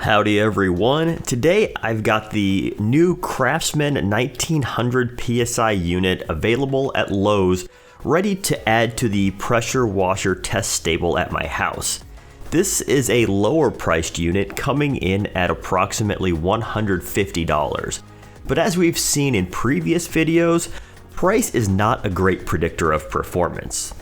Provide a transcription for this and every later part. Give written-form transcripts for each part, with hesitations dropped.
Howdy everyone, today I've got the new Craftsman 1900 PSI unit available at Lowe's, ready to add to the pressure washer test stable at my house. This is a lower priced unit coming in at approximately $150, but as we've seen in previous videos, price is not a great predictor of performance.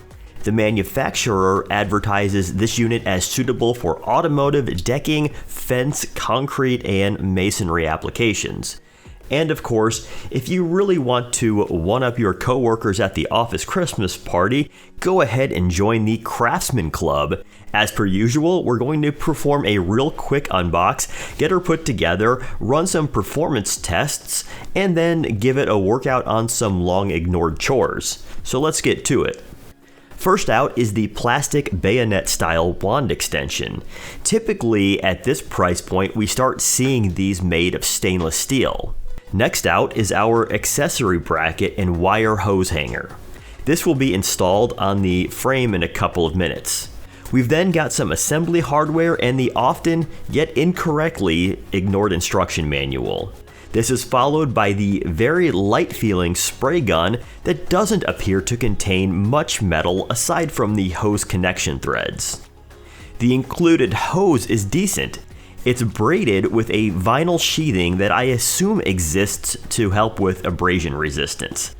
The manufacturer advertises this unit as suitable for automotive, decking, fence, concrete, and masonry applications. And of course, if you really want to one-up your coworkers at the office Christmas party, go ahead and join the Craftsman Club. As per usual, we're going to perform a real quick unbox, get her put together, run some performance tests, and then give it a workout on some long-ignored chores. So let's get to it. First out is the plastic bayonet style wand extension. Typically at this price point we start seeing these made of stainless steel. Next out is our accessory bracket and wire hose hanger. This will be installed on the frame in a couple of minutes. We've then got some assembly hardware and the often yet incorrectly ignored instruction manual. This is followed by the very light feeling spray gun that doesn't appear to contain much metal aside from the hose connection threads. The included hose is decent. It's braided with a vinyl sheathing that I assume exists to help with abrasion resistance.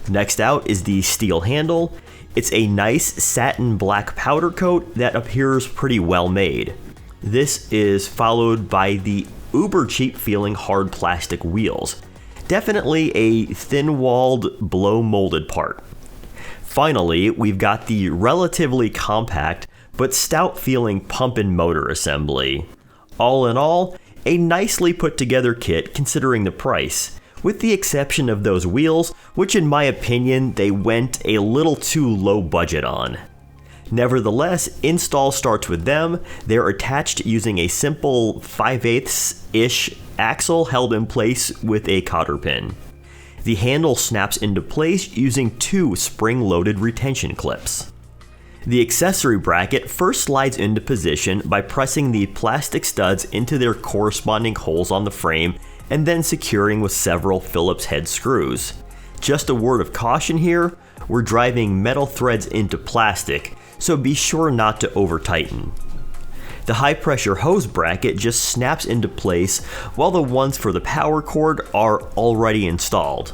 Next out is the steel handle. It's a nice satin black powder coat that appears pretty well made. This is followed by the uber cheap feeling hard plastic wheels. Definitely a thin-walled, blow-molded part. Finally, we've got the relatively compact but stout feeling pump and motor assembly. All in all, a nicely put together kit considering the price, with the exception of those wheels, which in my opinion they went a little too low budget on. Nevertheless, install starts with them. They're attached using a simple 5/8-ish axle held in place with a cotter pin. The handle snaps into place using two spring-loaded retention clips. The accessory bracket first slides into position by pressing the plastic studs into their corresponding holes on the frame and then securing with several Phillips head screws. Just a word of caution here, we're driving metal threads into plastic, so be sure not to over tighten. The high pressure hose bracket just snaps into place while the ones for the power cord are already installed.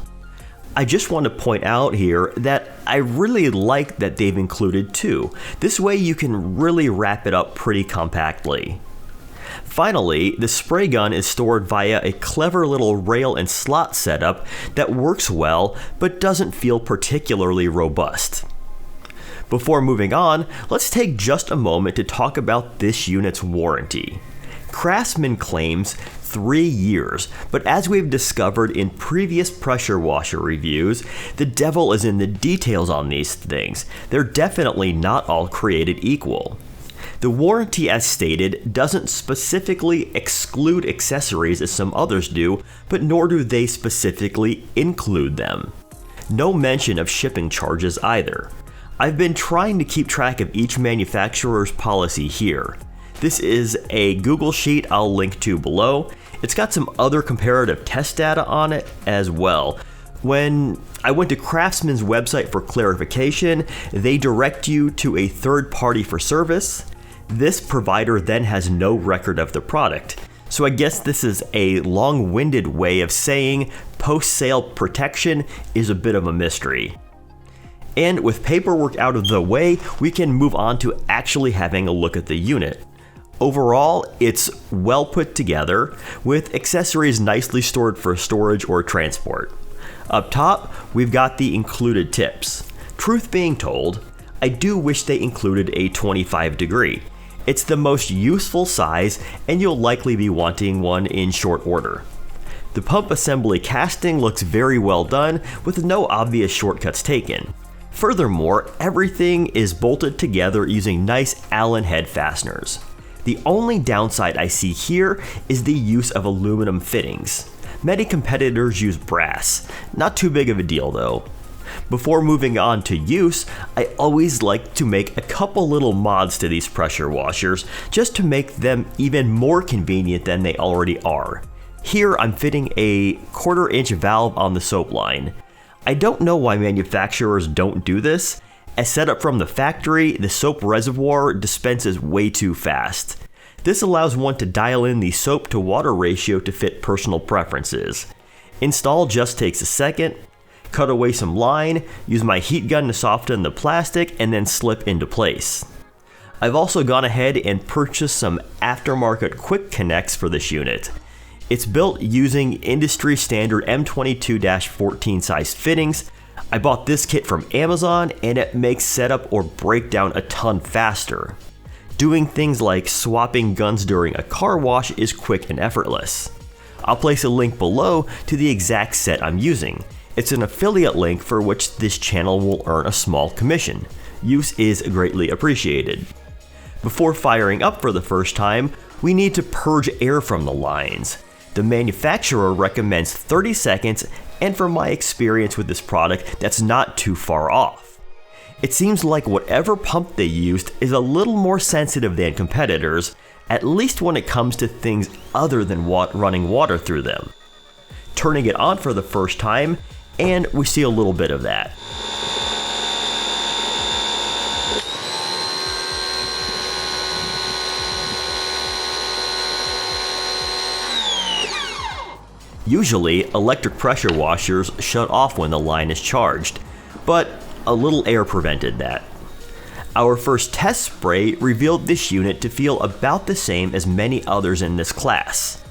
I just want to point out here that I really like that they've included two. This way you can really wrap it up pretty compactly. Finally, the spray gun is stored via a clever little rail and slot setup that works well but doesn't feel particularly robust. Before moving on, let's take just a moment to talk about this unit's warranty. Craftsman claims 3 years, but as we've discovered in previous pressure washer reviews, the devil is in the details on these things. They're definitely not all created equal. The warranty, as stated, doesn't specifically exclude accessories as some others do, but nor do they specifically include them. No mention of shipping charges either. I've been trying to keep track of each manufacturer's policy here. This is a Google sheet I'll link to below. It's got some other comparative test data on it as well. When I went to Craftsman's website for clarification, they direct you to a third party for service. This provider then has no record of the product. So I guess this is a long-winded way of saying post-sale protection is a bit of a mystery. And with paperwork out of the way, we can move on to actually having a look at the unit. Overall, it's well put together, with accessories nicely stored for storage or transport. Up top, we've got the included tips. Truth being told, I do wish they included a 25 degree. It's the most useful size, and you'll likely be wanting one in short order. The pump assembly casting looks very well done, with no obvious shortcuts taken. Furthermore, everything is bolted together using nice Allen head fasteners. The only downside I see here is the use of aluminum fittings. Many competitors use brass. Not too big of a deal though. Before moving on to use, I always like to make a couple little mods to these pressure washers just to make them even more convenient than they already are. Here I'm fitting a 1/4 inch valve on the soap line. I don't know why manufacturers don't do this. As set up from the factory, the soap reservoir dispenses way too fast. This allows one to dial in the soap to water ratio to fit personal preferences. Install just takes a second. Cut away some line, use my heat gun to soften the plastic, and then slip into place. I've also gone ahead and purchased some aftermarket quick connects for this unit. It's built using industry standard M22-14 size fittings. I bought this kit from Amazon and it makes setup or breakdown a ton faster. Doing things like swapping guns during a car wash is quick and effortless. I'll place a link below to the exact set I'm using. It's an affiliate link for which this channel will earn a small commission. Use is greatly appreciated. Before firing up for the first time, we need to purge air from the lines. The manufacturer recommends 30 seconds, and from my experience with this product, that's not too far off. It seems like whatever pump they used is a little more sensitive than competitors, at least when it comes to things other than running water through them. Turning it on for the first time, and we see a little bit of that. Usually, electric pressure washers shut off when the line is charged, but a little air prevented that. Our first test spray revealed this unit to feel about the same as many others in this class.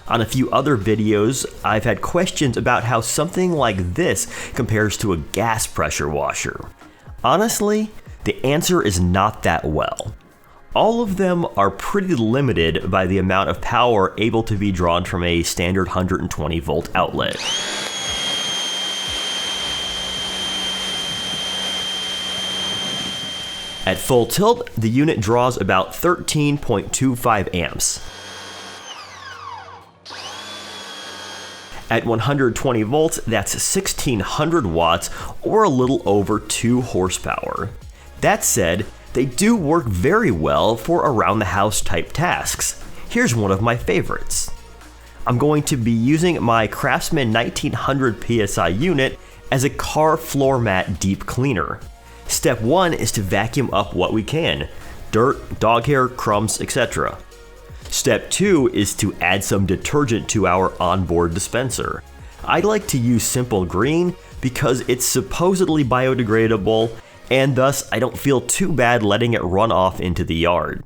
On a few other videos, I've had questions about how something like this compares to a gas pressure washer. Honestly, the answer is not that well. All of them are pretty limited by the amount of power able to be drawn from a standard 120 volt outlet. At full tilt, the unit draws about 13.25 amps. At 120 volts, that's 1600 watts or a little over 2 horsepower. That said, they do work very well for around the house type tasks. Here's one of my favorites. I'm going to be using my Craftsman 1900 PSI unit as a car floor mat deep cleaner. Step 1 is to vacuum up what we can: dirt, dog hair, crumbs, etc. Step 2 is to add some detergent to our onboard dispenser. I like to use Simple Green because it's supposedly biodegradable, and thus I don't feel too bad letting it run off into the yard.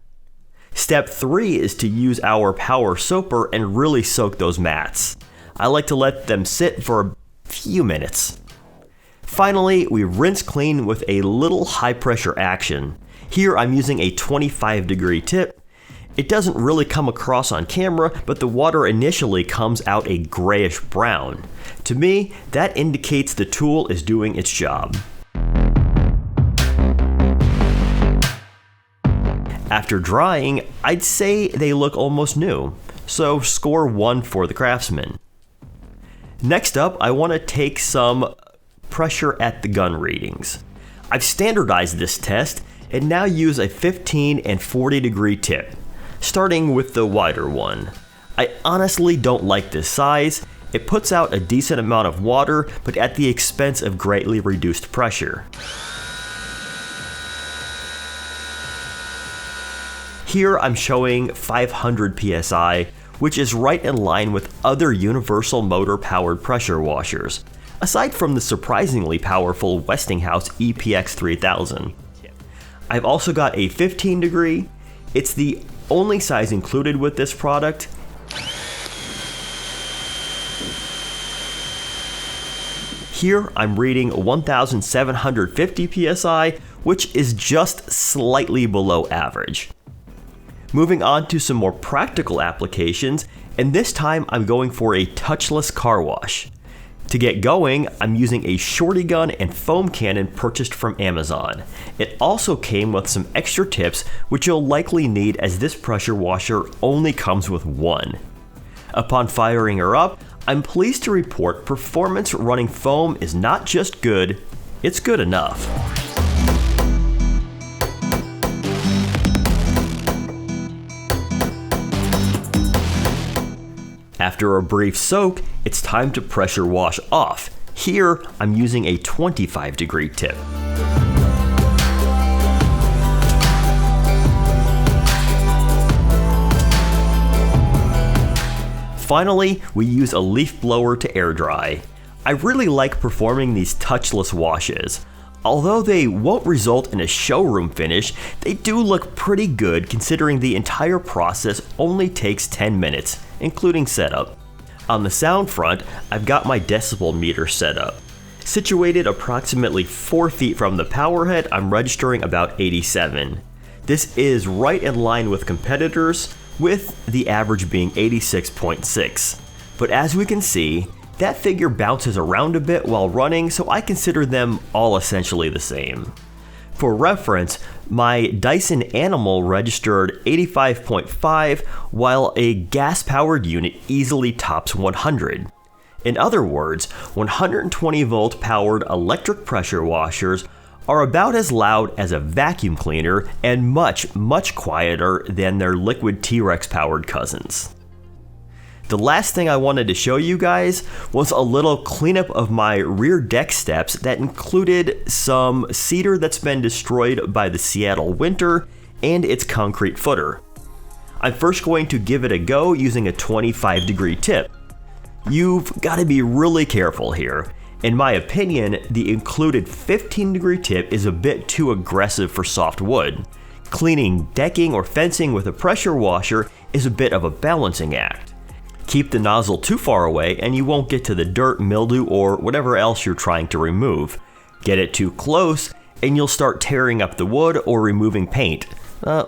Step 3 is to use our power soaper and really soak those mats. I like to let them sit for a few minutes. Finally, we rinse clean with a little high pressure action. Here I'm using a 25-degree tip. It doesn't really come across on camera, but the water initially comes out a grayish brown. To me, that indicates the tool is doing its job. After drying, I'd say they look almost new, so score 1 for the Craftsman. Next up, I want to take some pressure at the gun readings. I've standardized this test and now use a 15 and 40-degree tip, starting with the wider one. I honestly don't like this size. It puts out a decent amount of water, but at the expense of greatly reduced pressure. Here I'm showing 500 PSI, which is right in line with other universal motor powered pressure washers, aside from the surprisingly powerful Westinghouse EPX 3000. I've also got a 15 degree. It's the only size included with this product. Here I'm reading 1750 PSI, which is just slightly below average. Moving on to some more practical applications, and this time I'm going for a touchless car wash. To get going, I'm using a shorty gun and foam cannon purchased from Amazon. It also came with some extra tips which you'll likely need as this pressure washer only comes with one. Upon firing her up, I'm pleased to report performance running foam is not just good, it's good enough. After a brief soak, it's time to pressure wash off. Here, I'm using a 25-degree tip. Finally, we use a leaf blower to air dry. I really like performing these touchless washes. Although they won't result in a showroom finish, they do look pretty good considering the entire process only takes 10 minutes, including setup. On the sound front, I've got my decibel meter set up. Situated approximately 4 feet from the power head, I'm registering about 87. This is right in line with competitors, with the average being 86.6. But as we can see, that figure bounces around a bit while running, so I consider them all essentially the same. For reference, my Dyson Animal registered 85.5, while a gas-powered unit easily tops 100. In other words, 120 volt powered electric pressure washers are about as loud as a vacuum cleaner and much quieter than their liquid T-Rex powered cousins. The last thing I wanted to show you guys was a little cleanup of my rear deck steps that included some cedar that's been destroyed by the Seattle winter and its concrete footer. I'm first going to give it a go using a 25-degree tip. You've got to be really careful here. In my opinion, the included 15-degree tip is a bit too aggressive for soft wood. Cleaning decking or fencing with a pressure washer is a bit of a balancing act. Keep the nozzle too far away and you won't get to the dirt, mildew, or whatever else you're trying to remove. Get it too close and you'll start tearing up the wood or removing paint,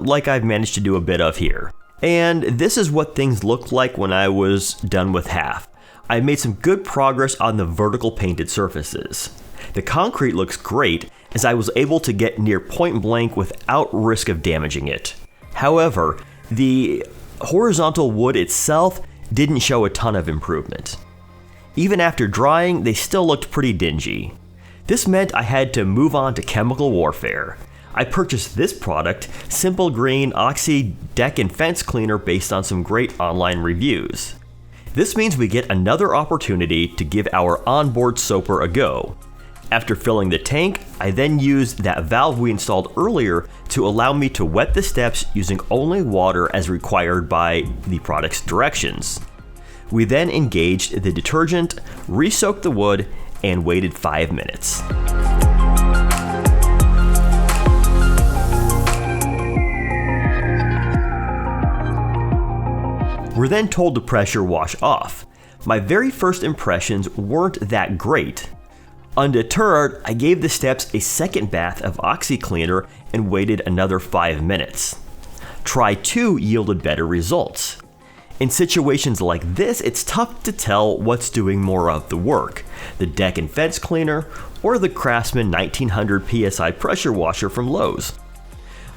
like I've managed to do a bit of here. And this is what things looked like when I was done with half. I made some good progress on the vertical painted surfaces. The concrete looks great as I was able to get near point blank without risk of damaging it. However, the horizontal wood itself didn't show a ton of improvement. Even after drying, they still looked pretty dingy. This meant I had to move on to chemical warfare. I purchased this product, Simple Green Oxy Deck and Fence Cleaner, based on some great online reviews. This means we get another opportunity to give our onboard soaper a go. After filling the tank, I then used that valve we installed earlier to allow me to wet the steps using only water as required by the product's directions. We then engaged the detergent, re-soaked the wood, and waited 5 minutes. We're then told to pressure wash off. My very first impressions weren't that great. Undeterred, I gave the steps a second bath of Oxy Cleaner and waited another 5 minutes. Try 2 yielded better results. In situations like this, it's tough to tell what's doing more of the work, the Deck and Fence Cleaner or the Craftsman 1900 PSI pressure washer from Lowe's.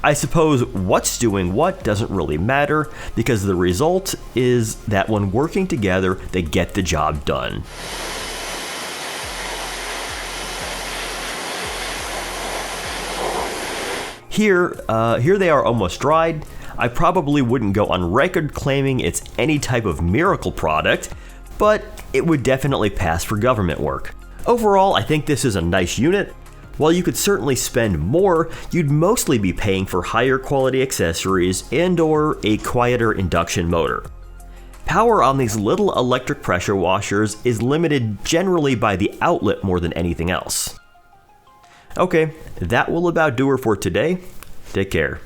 I suppose what's doing what doesn't really matter because the result is that when working together, they get the job done. Here they are almost dried. I probably wouldn't go on record claiming it's any type of miracle product, but it would definitely pass for government work. Overall, I think this is a nice unit. While you could certainly spend more, you'd mostly be paying for higher quality accessories and/or a quieter induction motor. Power on these little electric pressure washers is limited generally by the outlet more than anything else. Okay, that will about do her for today. Take care.